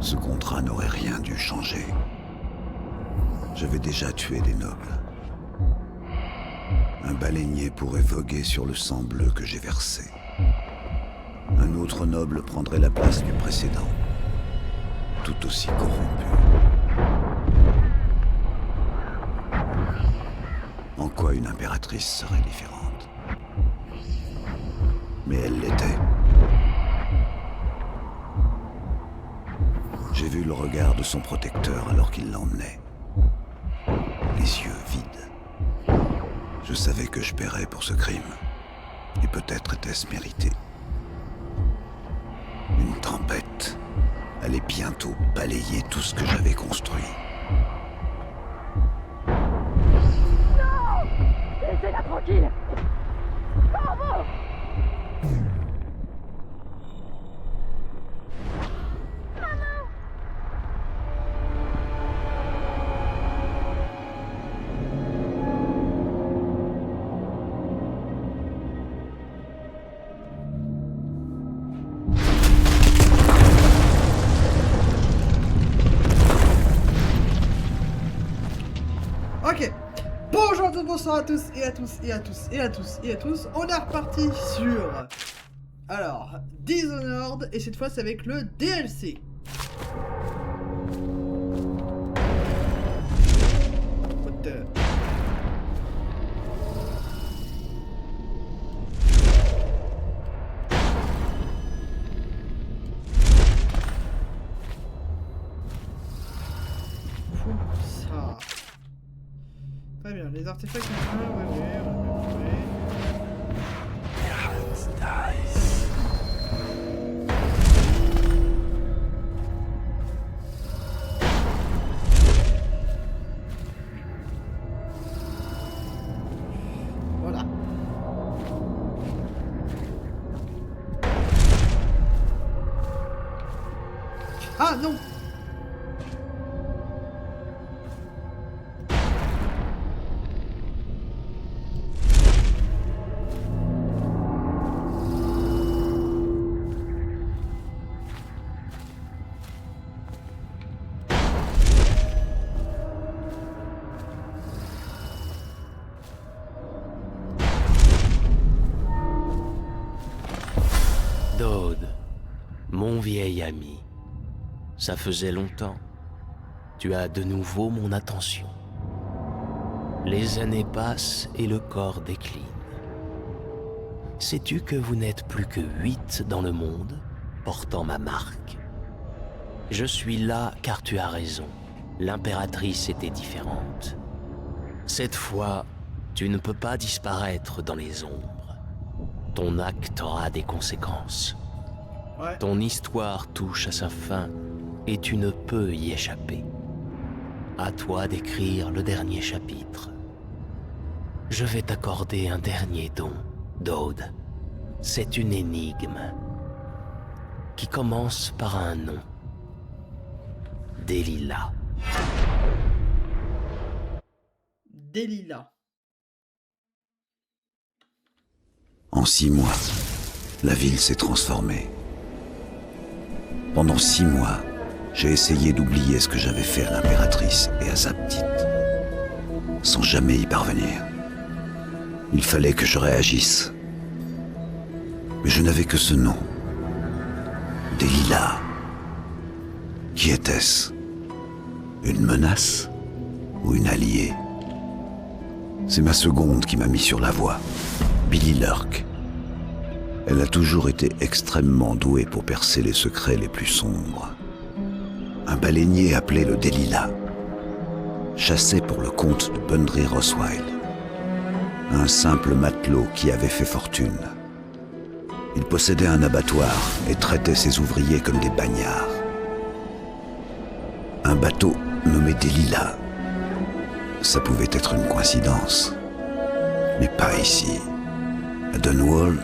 Ce contrat n'aurait rien dû changer. J'avais déjà tué des nobles. Un baleinier pourrait voguer sur le sang bleu que j'ai versé. Un autre noble prendrait la place du précédent, tout aussi corrompu. En quoi une impératrice serait différente? Mais elle l'était. J'ai vu le regard de son protecteur alors qu'il l'emmenait. Les yeux vides. Je savais que je paierais pour ce crime. Et peut-être était-ce mérité. Une tempête allait bientôt balayer tout ce que j'avais construit. Non! Laissez-la tranquille! Corvo! Ok. Bonjour à tous, bonsoir à tous et à tous et à tous et à tous et à tous. On est reparti sur... Alors, Dishonored, et cette fois c'est avec le DLC. What the... Ça... Très bien, les artefacts sont là, ouais, ouais. Voilà. Ah non! Dode, mon vieil ami, ça faisait longtemps. Tu as de nouveau mon attention. Les années passent et le corps décline. Sais-tu que vous n'êtes plus que 8 dans le monde, portant ma marque? Je suis là car tu as raison. L'impératrice était différente. Cette fois, tu ne peux pas disparaître dans les ombres. Ton acte aura des conséquences. Ouais. Ton histoire touche à sa fin et tu ne peux y échapper. À toi d'écrire le dernier chapitre. Je vais t'accorder un dernier don, Dode. C'est une énigme qui commence par un nom. Delilah. Delilah. En 6 mois, la ville s'est transformée. Pendant 6 mois, j'ai essayé d'oublier ce que j'avais fait à l'impératrice et à sa petite, sans jamais y parvenir. Il fallait que je réagisse. Mais je n'avais que ce nom. Delilah. Qui était-ce? Une menace ou une alliée? C'est ma seconde qui m'a mis sur la voie. Billy Lurk. Elle a toujours été extrêmement douée pour percer les secrets les plus sombres. Un baleinier appelé le Delilah chassait pour le compte de Bundry Roswell. Un simple matelot qui avait fait fortune. Il possédait un abattoir et traitait ses ouvriers comme des bagnards. Un bateau nommé Delilah. Ça pouvait être une coïncidence. Mais pas ici. À Dunwall,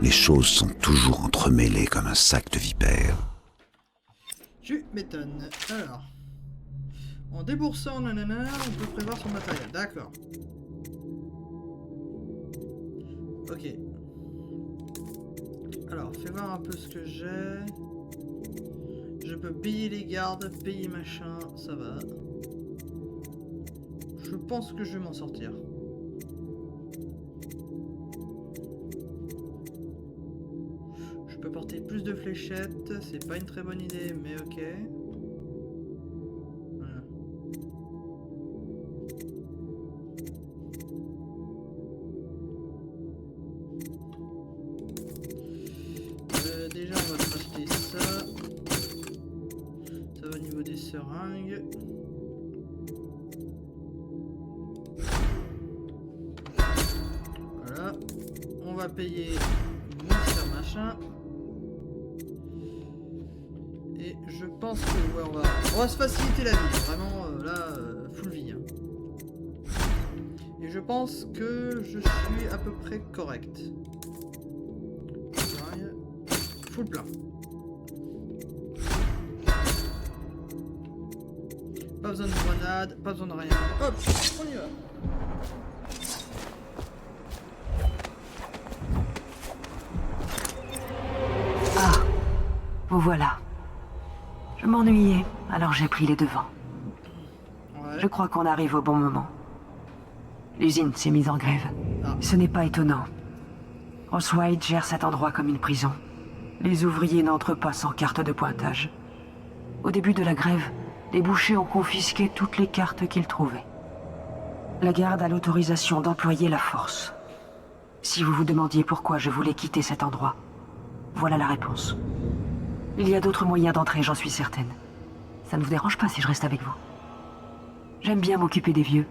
les choses sont toujours entremêlées comme un sac de vipères. Tu m'étonnes. Alors. En déboursant, nanana, on peut prévoir son matériel. D'accord. Ok. Alors, fais voir un peu ce que j'ai. Je je peux payer les gardes, payer machin, ça va. Je pense que je vais m'en sortir. Je peux porter plus de fléchettes, c'est pas une très bonne idée, mais ok. Voilà. Déjà, on va acheter ça. Ça va au niveau des seringues. Voilà. On va payer Monster machin. Et je pense que ouais, on va se faciliter la vie. Vraiment là, full vie. Hein. Et je pense que je suis à peu près correct. Full plein. Pas besoin de grenade, pas besoin de rien. Hop, on y va. Ah, vous voilà. Je m'ennuyais, alors j'ai pris les devants. Ouais. Je crois qu'on arrive au bon moment. L'usine s'est mise en grève. Ah. Ce n'est pas étonnant. Oswald gère cet endroit comme une prison. Les ouvriers n'entrent pas sans carte de pointage. Au début de la grève, les bouchers ont confisqué toutes les cartes qu'ils trouvaient. La garde a l'autorisation d'employer la force. Si vous vous demandiez pourquoi je voulais quitter cet endroit, voilà la réponse. Il y a d'autres moyens d'entrer, j'en suis certaine. Ça ne vous dérange pas si je reste avec vous? J'aime bien m'occuper des vieux.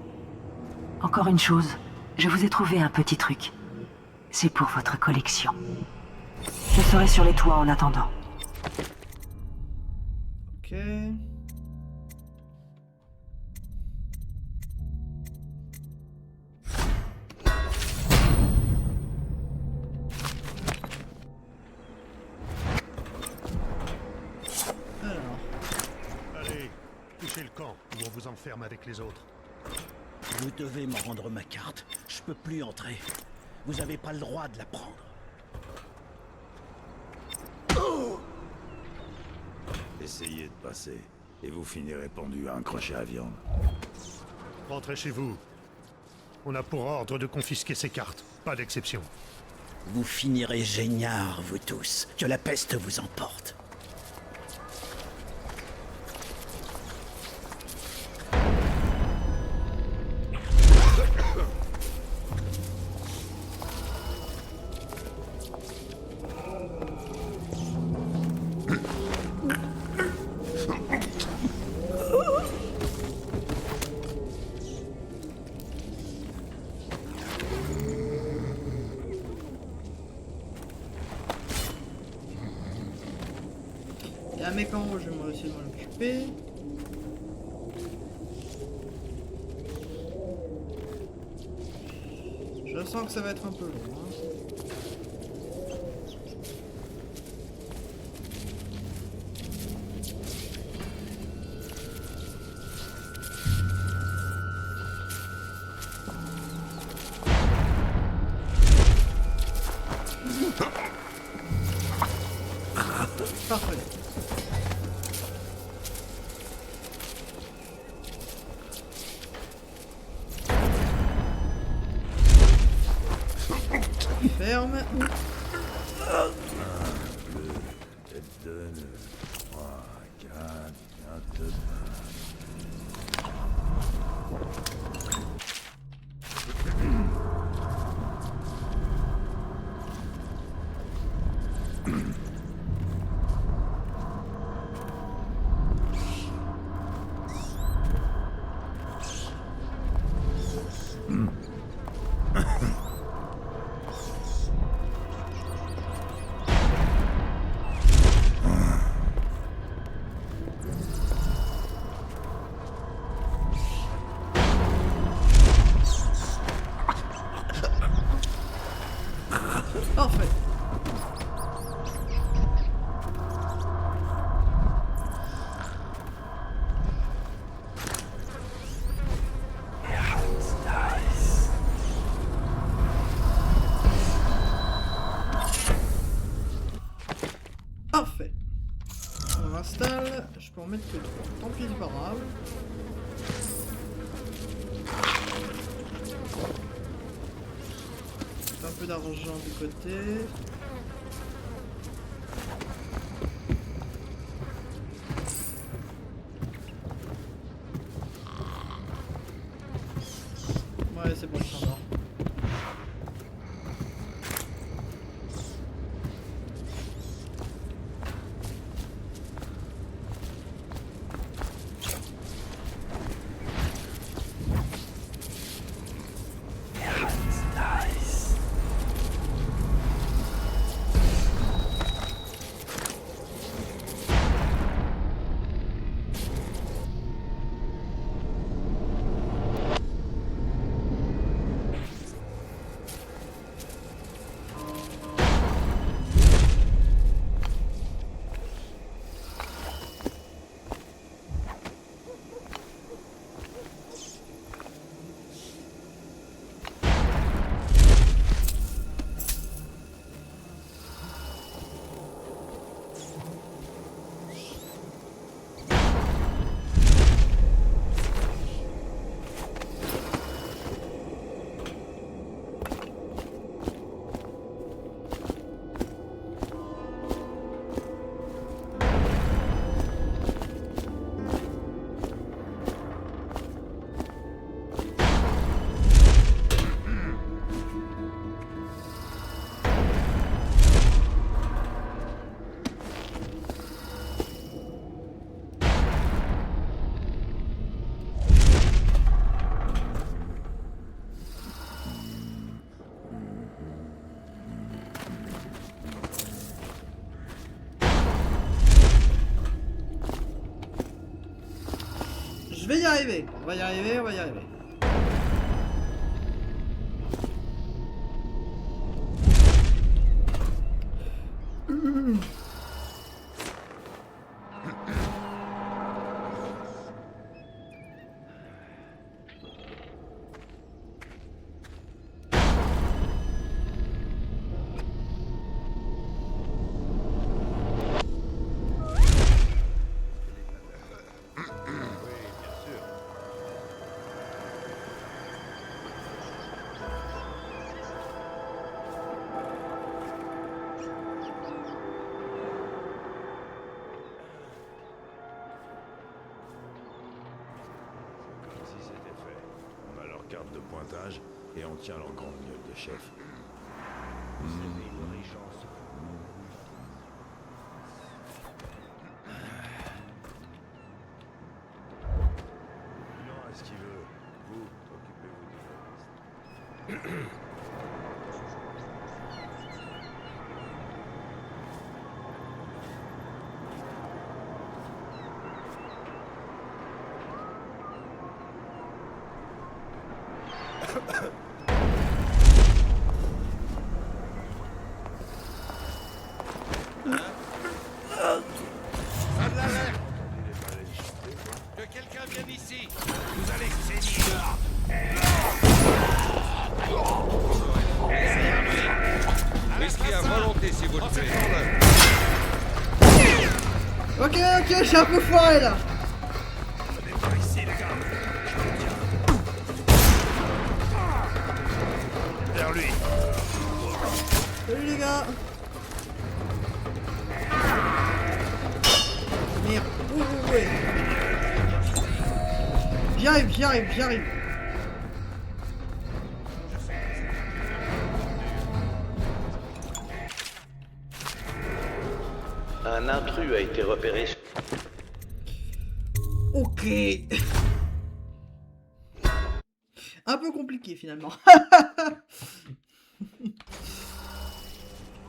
Encore une chose, je vous ai trouvé un petit truc. C'est pour votre collection. Je serai sur les toits en attendant. Ok. Alors. Allez, touchez le camp, ou on vous enferme avec les autres. Vous devez me rendre ma carte. Je peux plus entrer. Vous avez pas le droit de la prendre. Essayez de passer, et vous finirez pendu à un crochet à viande. Rentrez chez vous. On a pour ordre de confisquer ces cartes, pas d'exception. Vous finirez géniards, vous tous. Que la peste vous emporte. Il y a un mec en haut, je vais essayer de m'en occuper. Je sens que ça va être un peu long. Hein. Parfait. Ferme. m'installe. Je peux en mettre que 3. Tant pis, c'est pas grave. Un peu d'argent du côté. Ouais, c'est bon, je s'endort. Je vais y arriver. On va y arriver, on va y arriver. De pointage et on tient leur grande gueule de chef. Non, à ce qu'il veut. Vous, occupez-vous du reste. Que quelqu'un vienne ici. Vous allez saigner. Risquez à volonté si vous le faites. Ok, ok, j'ai un peu foiré là. Venez par ici, les gars. Vers lui. Salut les gars. Merde. Ouh, ouais. J'y arrive, j'y arrive, j'y arrive. Un intrus a été repéré. Ok. Un peu compliqué finalement.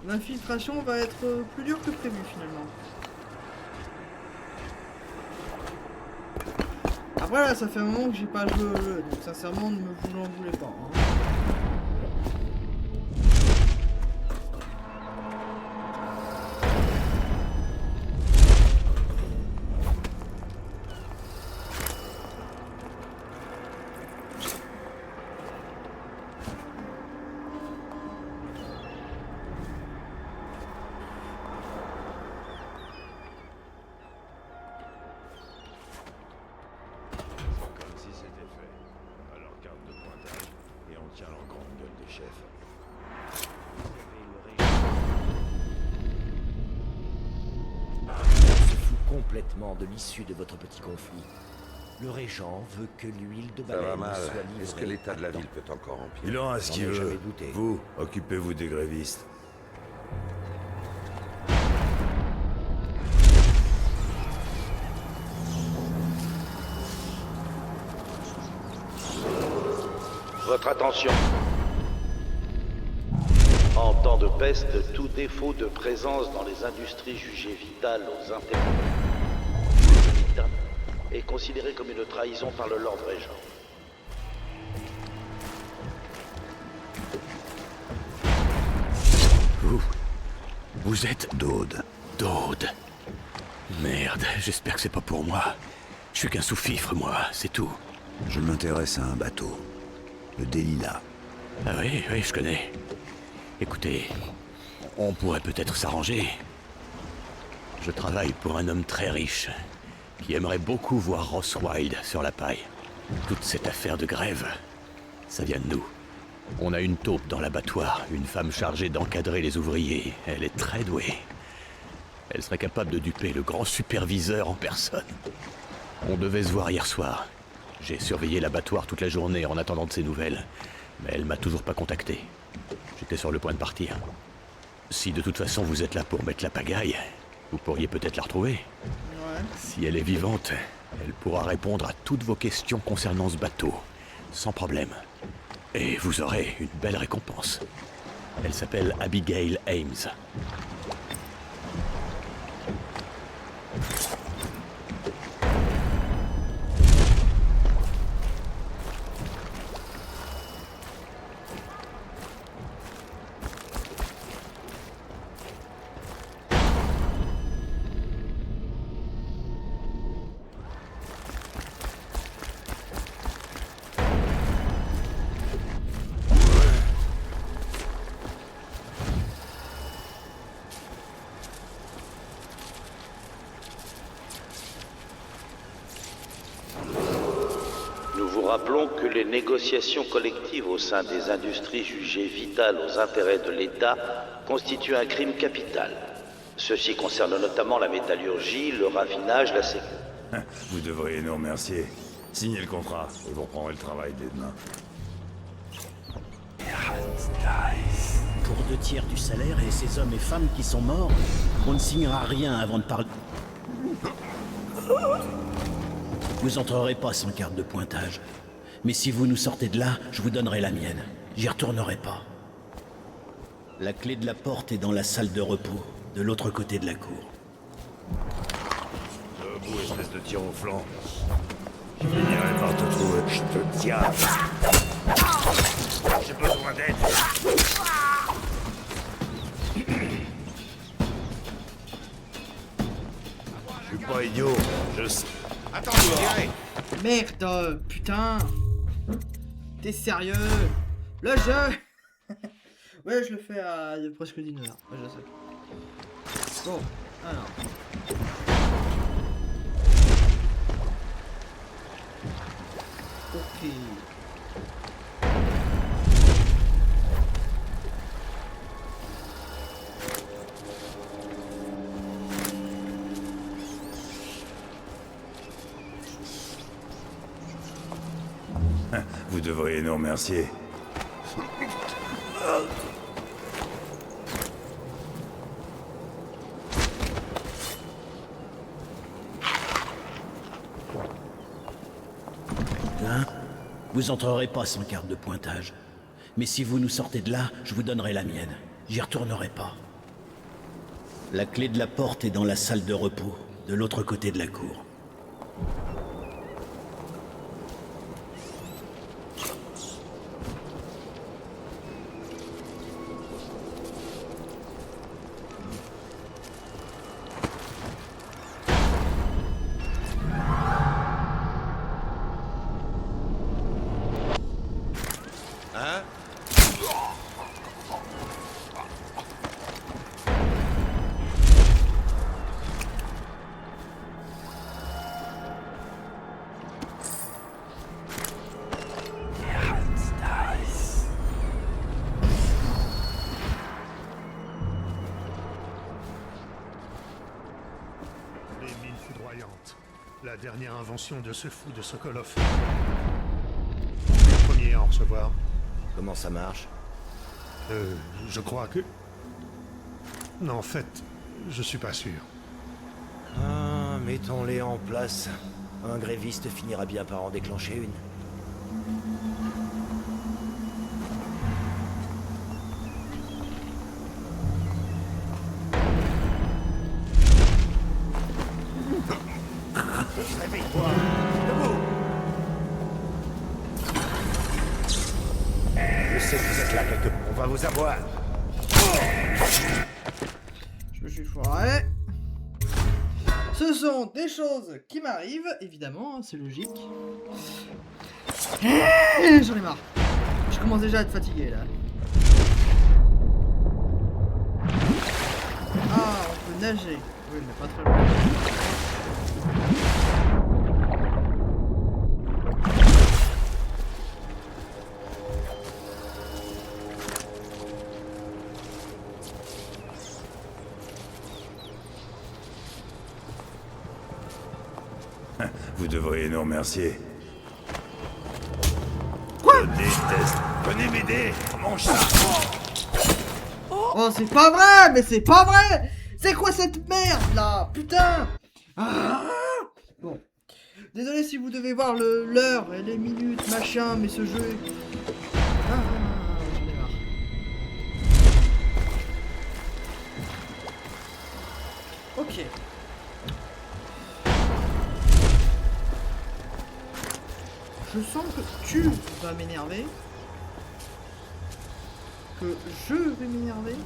L'infiltration va être plus dure que prévu finalement. Après là, ça fait un moment que j'ai pas joué au jeu, donc sincèrement, ne vous en voulez pas. Hein. complètement de l'issue de votre petit conflit. Le régent veut que l'huile de Ça va baleine mal. soit livrée. Est-ce que l'état de la à temps. ville peut encore empirer? Il aura ce J'en qu'il ai veut. jamais douté. Vous, occupez-vous des grévistes. Votre attention. En temps de peste, tout défaut de présence dans les industries jugées vitales aux intérêts est considéré comme une trahison par le Lord Régent. Vous êtes Dode. Dode. Merde, j'espère que c'est pas pour moi. Je suis qu'un sous-fifre, moi, c'est tout. Je m'intéresse à un bateau. Le Delilah. Ah oui, oui, je connais. Écoutez, on pourrait peut-être s'arranger. Je travaille pour un homme très riche, qui aimerait beaucoup voir Ross Wilde sur la paille. Toute cette affaire de grève, ça vient de nous. On a une taupe dans l'abattoir, une femme chargée d'encadrer les ouvriers. Elle est très douée. Elle serait capable de duper le grand superviseur en personne. On devait se voir hier soir. J'ai surveillé l'abattoir toute la journée en attendant de ses nouvelles, mais elle m'a toujours pas contacté. J'étais sur le point de partir. Si de toute façon vous êtes là pour mettre la pagaille, vous pourriez peut-être la retrouver. Ouais. Si elle est vivante, elle pourra répondre à toutes vos questions concernant ce bateau, sans problème. Et vous aurez une belle récompense. Elle s'appelle Abigail Ames. Nous vous rappelons que les négociations collectives au sein des industries jugées vitales aux intérêts de l'État constituent un crime capital. Ceci concerne notamment la métallurgie, le raffinage, la sécurité. Vous devriez nous remercier. Signez le contrat et vous reprendrez le travail dès demain. Pour 2/3 du salaire et ces hommes et femmes qui sont morts, on ne signera rien avant de parler. Vous entrerez pas sans carte de pointage. Mais si vous nous sortez de là, je vous donnerai la mienne. J'y retournerai pas. La clé de la porte est dans la salle de repos, de l'autre côté de la cour. Debout, espèce de tir au flanc. Je finirai par te trouver. Je te tiens. J'ai besoin d'aide. Je suis pas idiot. Je sais. Attends, tirez. Merde, putain. T'es sérieux? Le jeu. Ouais, je le fais à presque 1 heure. Ouais, je sais. Bon, alors. Ok. Vous devriez nous remercier. Hein? Vous entrerez pas sans carte de pointage. Mais si vous nous sortez de là, je vous donnerai la mienne. J'y retournerai pas. La clé de la porte est dans la salle de repos, de l'autre côté de la cour. Hein? foudroyante. La dernière invention de ce fou de Sokolov. Le premier à en recevoir. Comment ça marche? Je crois que... Non, en fait, je suis pas sûr. Ah, mettons-les en place. Un gréviste finira bien par en déclencher une. Réveille-toi. Debout. Je sais que vous êtes là quelque part. On va vous avoir. Je me suis foiré. Ce sont des choses qui m'arrivent, évidemment, c'est logique. J'en ai marre. Je commence déjà à être fatigué là. Ah, on peut nager. Oui, mais pas très loin. Vous devriez nous remercier. Quoi? Je déteste. Venez m'aider. Mange ça. Oh, c'est pas vrai, mais c'est pas vrai. C'est quoi cette merde là? Putain. Ah, bon. Désolé si vous devez voir l'heure et les minutes, machin, mais ce jeu est... Ah, j'en ai marre. Ok. Je sens que tu vas m'énerver. Que je vais m'énerver.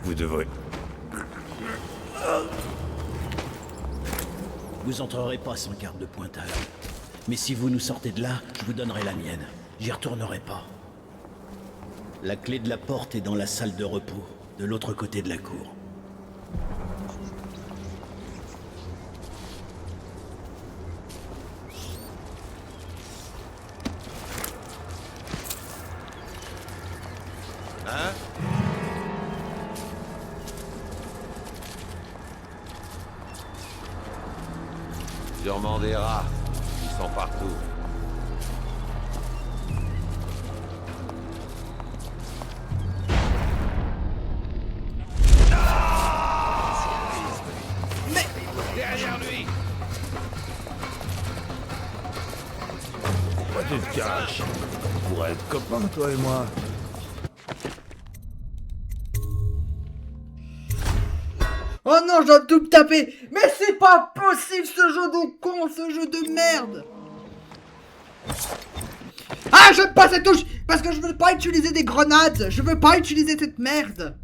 Vous devrez... Vous entrerez pas sans carte de pointage. Mais si vous nous sortez de là, je vous donnerai la mienne. J'y retournerai pas. La clé de la porte est dans la salle de repos, de l'autre côté de la cour. Hein? Sûrement des rats. Ils sont partout. Derrière lui! Pourquoi tu te caches? On pourrait être copains, toi et moi. Oh non, je dois tout me taper. Mais c'est pas possible ce jeu de con, ce jeu de merde. Ah, j'aime pas cette touche. Parce que je veux pas utiliser des grenades. Je veux pas utiliser cette merde.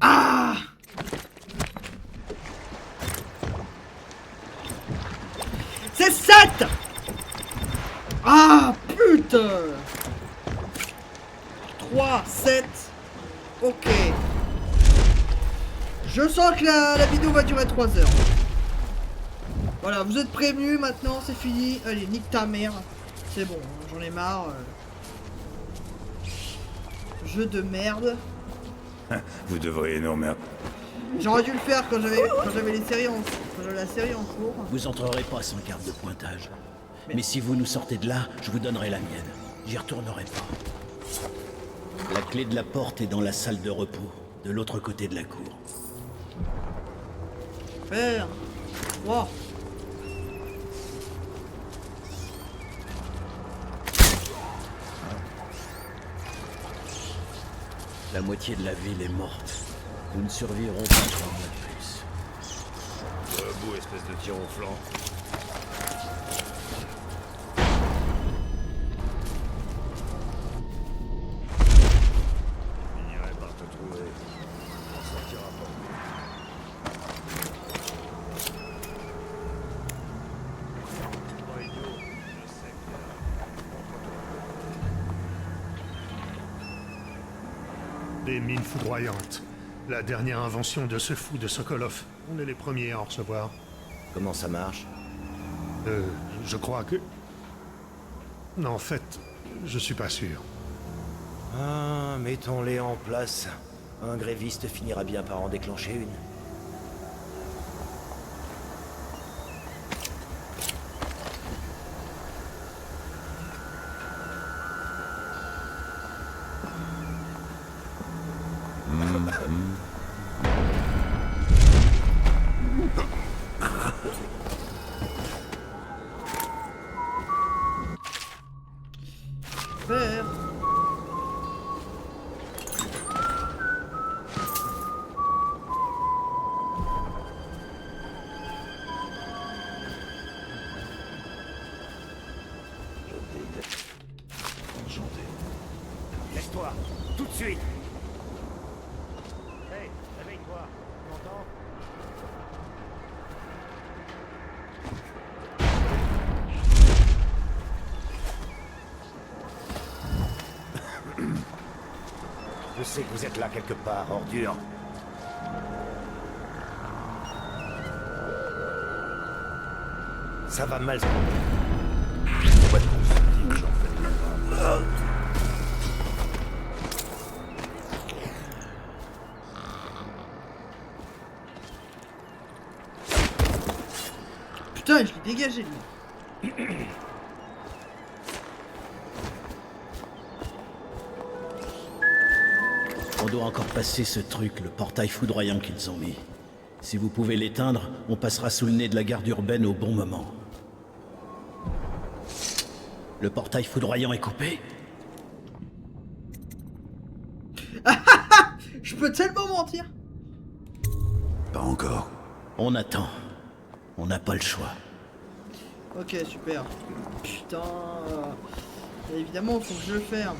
Ah. C'est 7. Ah, putain. 3, 7. Ok. Je sens que la vidéo va durer 3 heures. Voilà, vous êtes prévenus maintenant, c'est fini. Allez, nique ta mère. C'est bon, hein, j'en ai marre. Jeu de merde. Vous devriez nous remercier. J'aurais dû le faire quand j'avais les séries quand j'avais la série en cours. Vous entrerez pas sans carte de pointage. Mais si vous nous sortez de là, je vous donnerai la mienne. J'y retournerai pas. La clé de la porte est dans la salle de repos, de l'autre côté de la cour. Faire. Wow. La moitié de la ville est morte. Nous ne survivrons pas 3 mois de plus. Debout, espèce de tir au flanc. Je finirai par te trouver. On s'en sortira pas. Oh, idiot. Je sais que... Des mines foudroyantes. La dernière invention de ce fou de Sokolov. On est les premiers à en recevoir. Comment ça marche? Je crois que... Non, en fait, je suis pas sûr. Ah, mettons-les en place. Un gréviste finira bien par en déclencher une. Je sais que vous êtes là quelque part, ordure. Ça va mal. Pas de consulting, j'en fais. Putain, je l'ai dégagé lui. On doit encore passer ce truc, le portail foudroyant qu'ils ont mis. Si vous pouvez l'éteindre, on passera sous le nez de la garde urbaine au bon moment. Le portail foudroyant est coupé? Je peux tellement mentir. Pas encore. On attend. On n'a pas le choix. Ok, super. Putain. Évidemment, faut que je le ferme.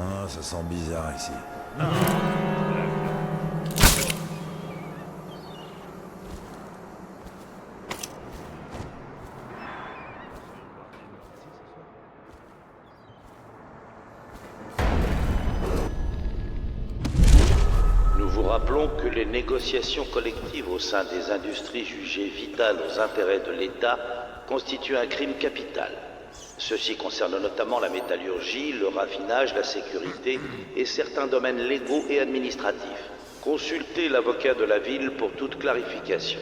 Ah, ça sent bizarre ici. Nous vous rappelons que les négociations collectives au sein des industries jugées vitales aux intérêts de l'État constituent un crime capital. Ceci concerne notamment la métallurgie, le raffinage, la sécurité et certains domaines légaux et administratifs. Consultez l'avocat de la ville pour toute clarification.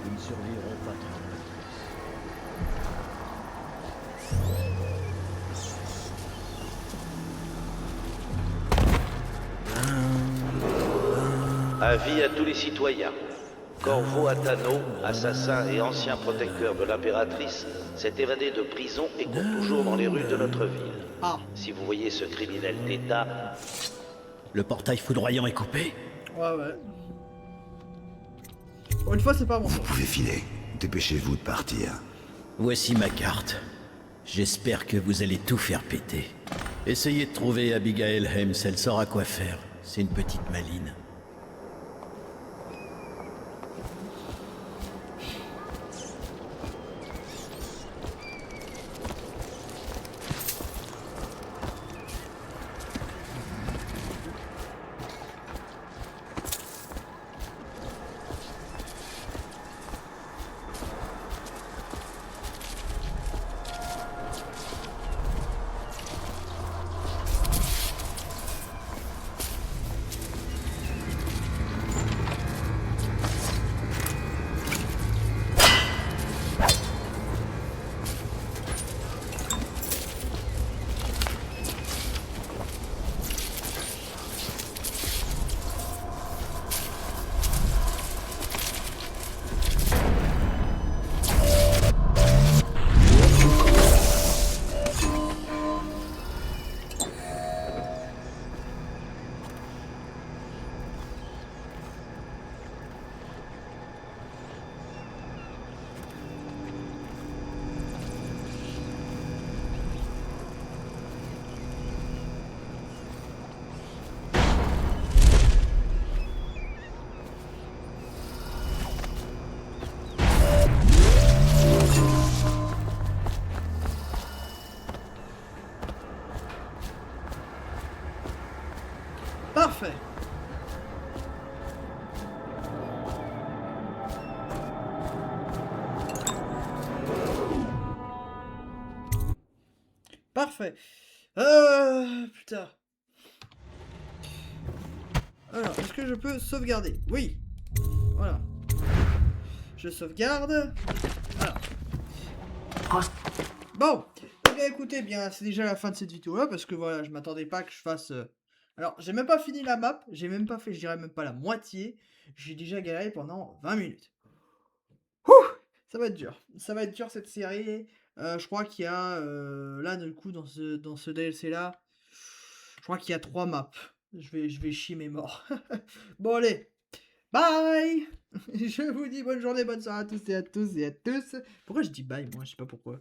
Nous ne survivrons pas trop. Avis à tous les citoyens. Corvo Atano, assassin et ancien protecteur de l'impératrice, s'est évadé de prison et court toujours dans les rues de notre ville. Ah. Si vous voyez ce criminel d'État, Le portail foudroyant est coupé? Ouais, ouais. Bon, une fois, c'est pas bon. Vous pouvez filer. Dépêchez-vous de partir. Voici ma carte. J'espère que vous allez tout faire péter. Essayez de trouver Abigail Hems, elle saura quoi faire. C'est une petite maline. Parfait. Parfait. Putain. Alors, est-ce que je peux sauvegarder? Oui. Voilà. Je sauvegarde. Alors. Bon. Eh bien, écoutez, bien, c'est déjà la fin de cette vidéo-là, parce que voilà, je m'attendais pas que je fasse... Alors, j'ai même pas fini la map, j'ai même pas fait, je dirais même pas la moitié. J'ai déjà galéré pendant 20 minutes. Ouh, ça va être dur. Ça va être dur cette série. Je crois qu'il y a, là, du coup, dans ce DLC-là, je crois qu'il y a 3 maps. Je vais chier mes morts. Bon, allez. Bye. Je vous dis bonne journée, bonne soirée à tous et à tous et à tous. Pourquoi je dis bye, moi? Je sais pas pourquoi.